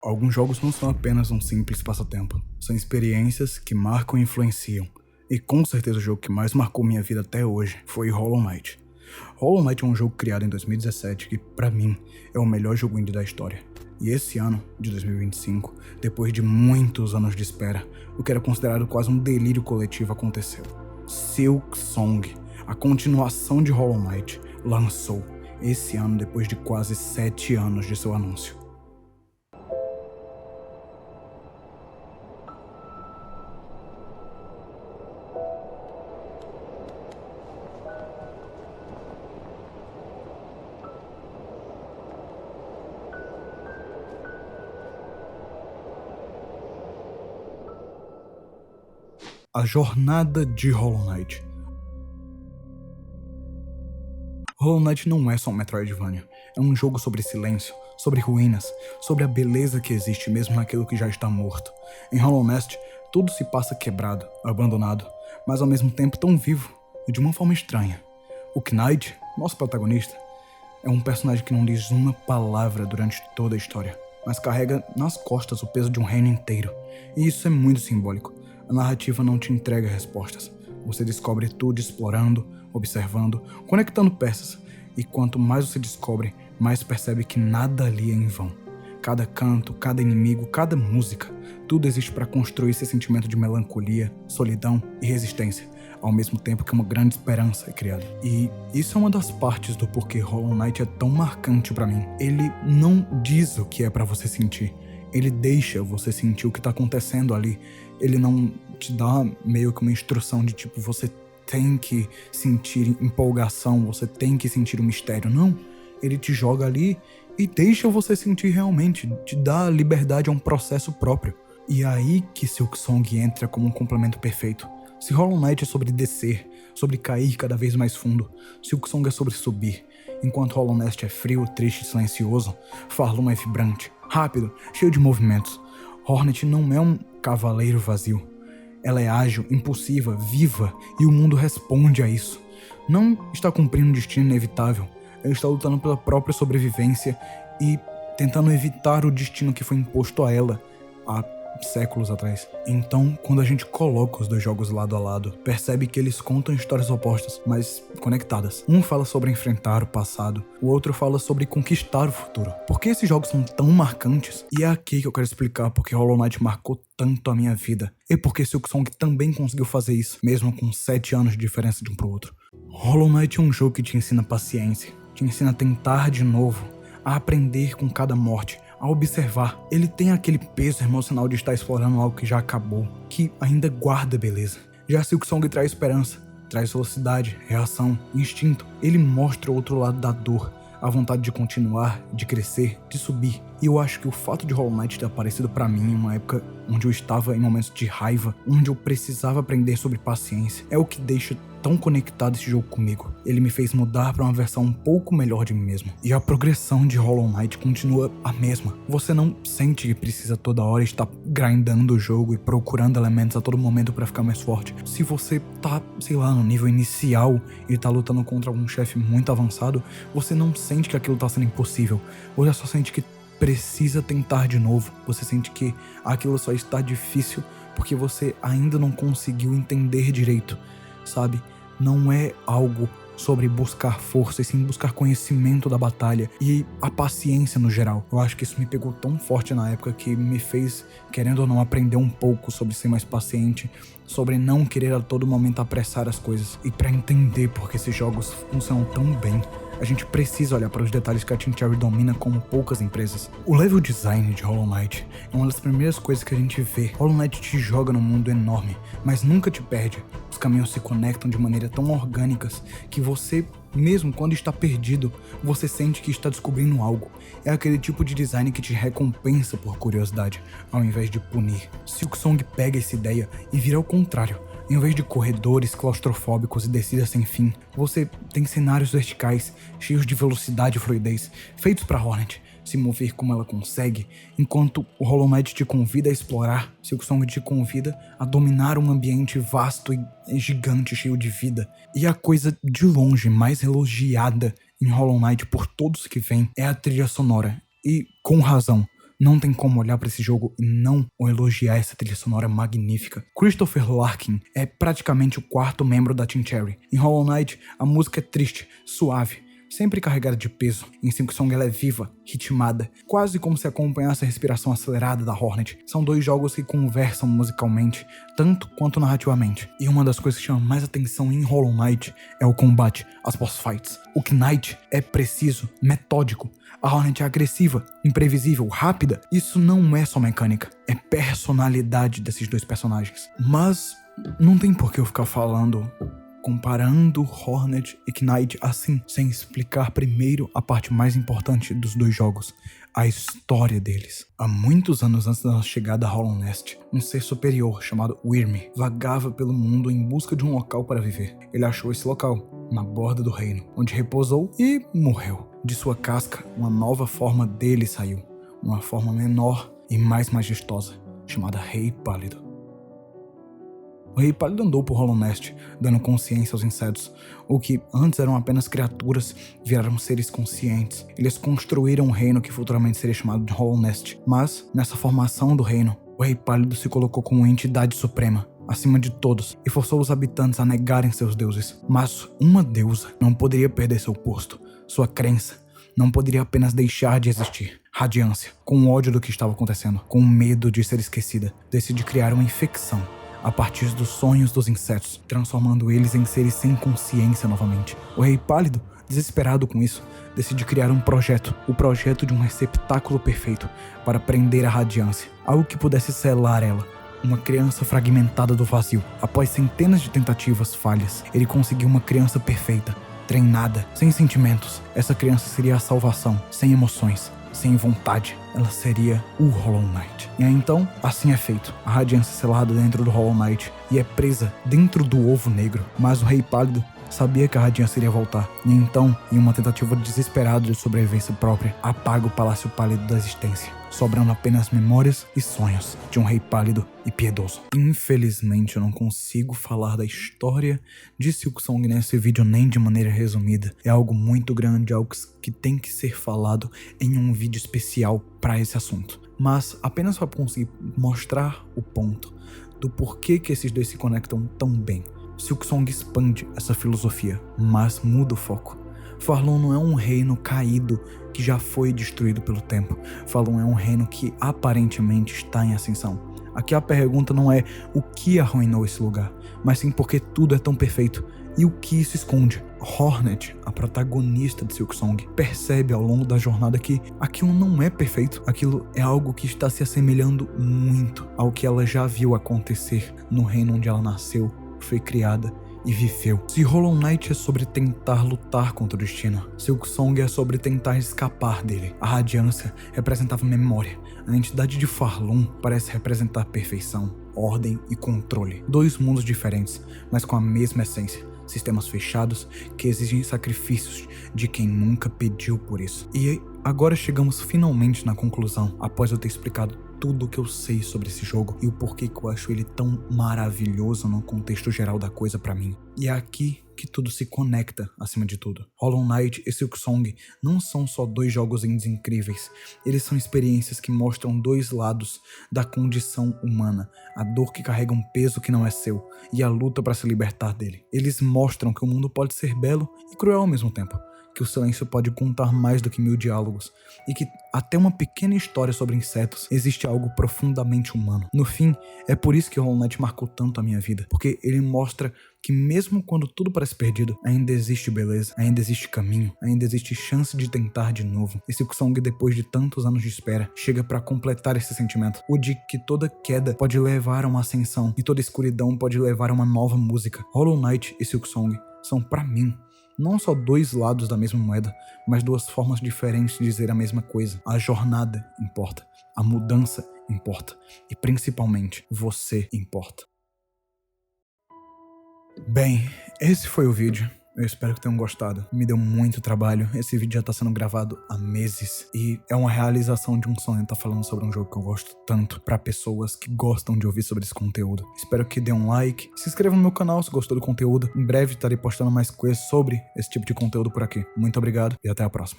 Alguns jogos não são apenas um simples passatempo, são experiências que marcam e influenciam. E com certeza o jogo que mais marcou minha vida até hoje foi Hollow Knight. Hollow Knight é um jogo criado em 2017 que, pra mim, é o melhor jogo indie da história. E esse ano, de 2025, depois de muitos anos de espera, o que era considerado quase um delírio coletivo aconteceu. Silksong, a continuação de Hollow Knight, lançou esse ano depois de quase 7 anos de seu anúncio. A jornada de Hollow Knight. Hollow Knight não é só um Metroidvania, é um jogo sobre silêncio, sobre ruínas, sobre a beleza que existe mesmo naquilo que já está morto. Em Hollow Knight, tudo se passa quebrado, abandonado, mas ao mesmo tempo tão vivo e de uma forma estranha. O Knight, nosso protagonista, é um personagem que não diz uma palavra durante toda a história, mas carrega nas costas o peso de um reino inteiro, e isso é muito simbólico. A narrativa não te entrega respostas. Você descobre tudo explorando, observando, conectando peças. E quanto mais você descobre, mais percebe que nada ali é em vão. Cada canto, cada inimigo, cada música, tudo existe para construir esse sentimento de melancolia, solidão e resistência, ao mesmo tempo que uma grande esperança é criada. E isso é uma das partes do porquê Hollow Knight é tão marcante para mim. Ele não diz o que é para você sentir. Ele deixa você sentir o que tá acontecendo ali. Ele não te dá meio que uma instrução de tipo, você tem que sentir empolgação, você tem que sentir o mistério. Não, ele te joga ali e deixa você sentir realmente, te dá liberdade a um processo próprio. E é aí que Silksong entra como um complemento perfeito. Se Hollow Knight é sobre descer, sobre cair cada vez mais fundo, Silksong é sobre subir. Enquanto Hollow Knight é frio, triste e silencioso, Farlum é vibrante, rápido, cheio de movimentos. Hornet não é um cavaleiro vazio. Ela é ágil, impulsiva, viva, e o mundo responde a isso. Não está cumprindo um destino inevitável. Ela está lutando pela própria sobrevivência e tentando evitar o destino que foi imposto a ela há séculos atrás. Então, quando a gente coloca os dois jogos lado a lado, percebe que eles contam histórias opostas, mas conectadas. Um fala sobre enfrentar o passado, o outro fala sobre conquistar o futuro. Por que esses jogos são tão marcantes? E é aqui que eu quero explicar porque Hollow Knight marcou tanto a minha vida. E porque Silksong também conseguiu fazer isso, mesmo com 7 anos de diferença de um pro outro. Hollow Knight é um jogo que te ensina paciência, te ensina a tentar de novo, a aprender com cada morte, a observar. Ele tem aquele peso emocional de estar explorando algo que já acabou, que ainda guarda beleza. Já Silksong traz esperança, traz velocidade, reação, instinto. Ele mostra o outro lado da dor, a vontade de continuar, de crescer, de subir. E eu acho que o fato de Hollow Knight ter aparecido pra mim em uma época onde eu estava em momentos de raiva, onde eu precisava aprender sobre paciência, é o que deixa tão conectado esse jogo comigo. Ele me fez mudar para uma versão um pouco melhor de mim mesmo. E a progressão de Hollow Knight continua a mesma. Você não sente que precisa toda hora estar grindando o jogo e procurando elementos a todo momento para ficar mais forte. Se você tá, sei lá, no nível inicial e tá lutando contra algum chefe muito avançado, você não sente que aquilo tá sendo impossível. Você só sente que precisa tentar de novo. Você sente que aquilo só está difícil porque você ainda não conseguiu entender direito, sabe? Não é algo sobre buscar força, e sim buscar conhecimento da batalha e a paciência no geral. Eu acho que isso me pegou tão forte na época que me fez, querendo ou não, aprender um pouco sobre ser mais paciente, sobre não querer a todo momento apressar as coisas. E pra entender por que esses jogos funcionam tão bem, a gente precisa olhar para os detalhes que a Team Cherry domina como poucas empresas. O level design de Hollow Knight é uma das primeiras coisas que a gente vê. Hollow Knight te joga num mundo enorme, mas nunca te perde. Os caminhos se conectam de maneira tão orgânicas que você, mesmo quando está perdido, você sente que está descobrindo algo. É aquele tipo de design que te recompensa por curiosidade, ao invés de punir. Silksong pega essa ideia e vira ao contrário. Em vez de corredores claustrofóbicos e descidas sem fim, você tem cenários verticais, cheios de velocidade e fluidez, feitos para Hornet se mover como ela consegue, enquanto o Hollow Knight te convida a explorar, Silksong te convida a dominar um ambiente vasto e gigante, cheio de vida. E a coisa de longe mais elogiada em Hollow Knight por todos que vêm é a trilha sonora. E com razão. Não tem como olhar pra esse jogo e não elogiar essa trilha sonora magnífica. Christopher Larkin é praticamente o quarto membro da Team Cherry. Em Hollow Knight, a música é triste, suave, sempre carregada de peso. Em Silksong ela é viva, ritmada, quase como se acompanhasse a respiração acelerada da Hornet. São dois jogos que conversam musicalmente, tanto quanto narrativamente. E uma das coisas que chama mais atenção em Hollow Knight é o combate, as boss fights. O Knight é preciso, metódico. A Hornet é agressiva, imprevisível, rápida. Isso não é só mecânica, é personalidade desses dois personagens. Mas não tem por que eu ficar comparando Hornet e Knight assim, sem explicar primeiro a parte mais importante dos dois jogos, a história deles. Há muitos anos antes da nossa chegada a Hollow Nest, um ser superior chamado Wyrm vagava pelo mundo em busca de um local para viver. Ele achou esse local, na borda do reino, onde repousou e morreu. De sua casca, uma nova forma dele saiu, uma forma menor e mais majestosa, chamada Rei Pálido. O Rei Pálido andou por Hollow Nest, dando consciência aos insetos. O que antes eram apenas criaturas, viraram seres conscientes. Eles construíram um reino que futuramente seria chamado de Hollow Nest. Mas, nessa formação do reino, o Rei Pálido se colocou como entidade suprema, acima de todos, e forçou os habitantes a negarem seus deuses. Mas uma deusa não poderia perder seu posto, sua crença. Não poderia apenas deixar de existir. Radiância, com ódio do que estava acontecendo, com medo de ser esquecida, decide criar uma infecção a partir dos sonhos dos insetos, transformando eles em seres sem consciência novamente. O Rei Pálido, desesperado com isso, decide criar um projeto, o projeto de um receptáculo perfeito para prender a radiância, algo que pudesse selar ela. Uma criança fragmentada do vazio. Após centenas de tentativas falhas, ele conseguiu uma criança perfeita, treinada, sem sentimentos. Essa criança seria a salvação, sem emoções, sem vontade. Ela seria o Hollow Knight. E aí, então, assim é feito. A radiância selada dentro do Hollow Knight e é presa dentro do ovo negro. Mas o Rei Pálido sabia que a radiância iria voltar. E então, em uma tentativa desesperada de sobrevivência própria, apaga o Palácio Pálido da existência, sobrando apenas memórias e sonhos de um rei pálido e piedoso. Infelizmente, eu não consigo falar da história de Silksong nesse vídeo nem de maneira resumida. É algo muito grande, algo que tem que ser falado em um vídeo especial para esse assunto. Mas apenas para conseguir mostrar o ponto do porquê que esses dois se conectam tão bem. Silksong expande essa filosofia, mas muda o foco. Farlon não é um reino caído que já foi destruído pelo tempo. Farlon é um reino que aparentemente está em ascensão. Aqui a pergunta não é o que arruinou esse lugar, mas sim porque tudo é tão perfeito e o que isso esconde. Hornet, a protagonista de Silksong, percebe ao longo da jornada que aquilo não é perfeito, aquilo é algo que está se assemelhando muito ao que ela já viu acontecer no reino onde ela nasceu, foi criada e viveu. Se Hollow Knight é sobre tentar lutar contra o destino, Silksong é sobre tentar escapar dele. A radiância representava memória. A entidade de Farlon parece representar perfeição, ordem e controle. Dois mundos diferentes, mas com a mesma essência. Sistemas fechados que exigem sacrifícios de quem nunca pediu por isso. E agora chegamos finalmente na conclusão, após eu ter explicado tudo o que eu sei sobre esse jogo e o porquê que eu acho ele tão maravilhoso no contexto geral da coisa pra mim. E é aqui que tudo se conecta acima de tudo. Hollow Knight e Silksong não são só dois jogos indies incríveis, eles são experiências que mostram dois lados da condição humana, a dor que carrega um peso que não é seu e a luta para se libertar dele. Eles mostram que o mundo pode ser belo e cruel ao mesmo tempo, que o silêncio pode contar mais do que 1000 diálogos, e que até uma pequena história sobre insetos existe algo profundamente humano. No fim, é por isso que Hollow Knight marcou tanto a minha vida, porque ele mostra que mesmo quando tudo parece perdido, ainda existe beleza, ainda existe caminho, ainda existe chance de tentar de novo. E Silksong, depois de tantos anos de espera, chega para completar esse sentimento, o de que toda queda pode levar a uma ascensão, e toda escuridão pode levar a uma nova música. Hollow Knight e Silksong são, pra mim, não só dois lados da mesma moeda, mas duas formas diferentes de dizer a mesma coisa. A jornada importa, a mudança importa, e principalmente, você importa. Bem, esse foi o vídeo. Eu espero que tenham gostado. Me deu muito trabalho. Esse vídeo já tá sendo gravado há meses. E é uma realização de um sonho estar falando sobre um jogo que eu gosto tanto pra pessoas que gostam de ouvir sobre esse conteúdo. Espero que dê um like. Se inscreva no meu canal se gostou do conteúdo. Em breve estarei postando mais coisas sobre esse tipo de conteúdo por aqui. Muito obrigado e até a próxima.